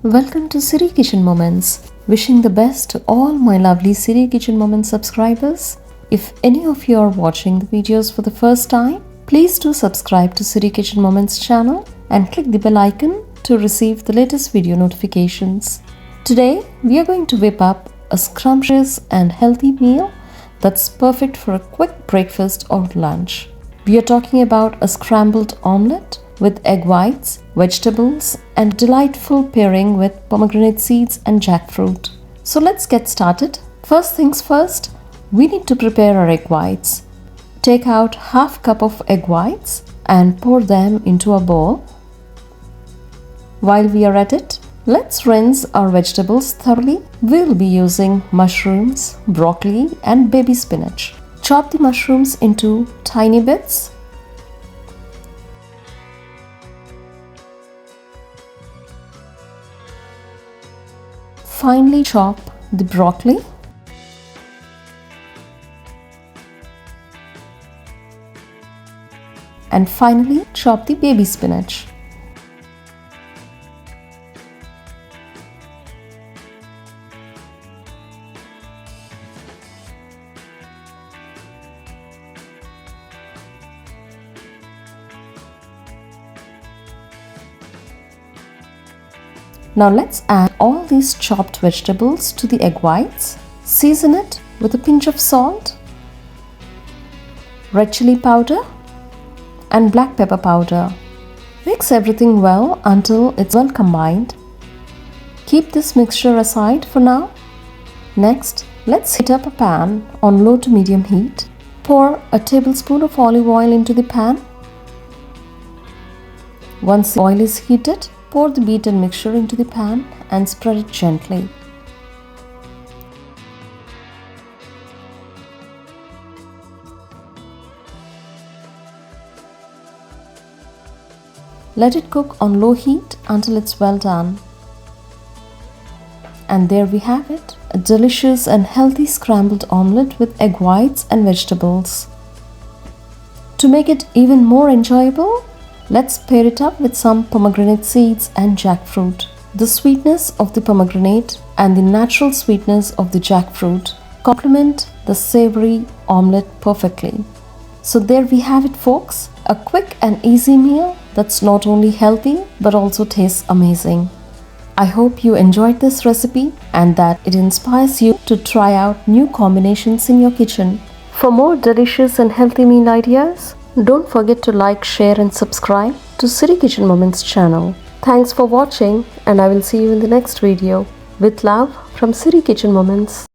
Welcome to Siri Kitchen Moments. Wishing the best to all my lovely Siri Kitchen Moments subscribers. If any of you are watching the videos for the first time, please do subscribe to Siri Kitchen Moments channel and click the bell icon to receive the latest video notifications. Today, we are going to whip up a scrumptious and healthy meal that's perfect for a quick breakfast or lunch. We are talking about a scrambled omelette with egg whites, vegetables, and delightful pairing with pomegranate seeds and jackfruit. So let's get started. First things first, we need to prepare our egg whites. Take out half cup of egg whites and pour them into a bowl. While we are at it, let's rinse our vegetables thoroughly. We'll be using mushrooms, broccoli, and baby spinach. Chop the mushrooms into tiny bits. Finely chop the broccoli. And finally chop the baby spinach. Now let's add all these chopped vegetables to the egg whites. Season it with a pinch of salt, red chili powder, and black pepper powder. Mix everything well until it's well combined. Keep this mixture aside for now. Next, let's heat up a pan on low to medium heat. Pour a tablespoon of olive oil into the pan. Once the oil is heated, pour the beaten mixture into the pan and spread it gently. Let it cook on low heat until it's well done. And there we have it, a delicious and healthy scrambled omelette with egg whites and vegetables. To make it even more enjoyable, let's pair it up with some pomegranate seeds and jackfruit. The sweetness of the pomegranate and the natural sweetness of the jackfruit complement the savory omelette perfectly. So there we have it, folks, a quick and easy meal that's not only healthy but also tastes amazing. I hope you enjoyed this recipe and that it inspires you to try out new combinations in your kitchen. For more delicious and healthy meal ideas, don't forget to like, share and subscribe to Siri Kitchen Moments channel. Thanks for watching and I will see you in the next video. With love from Siri Kitchen Moments.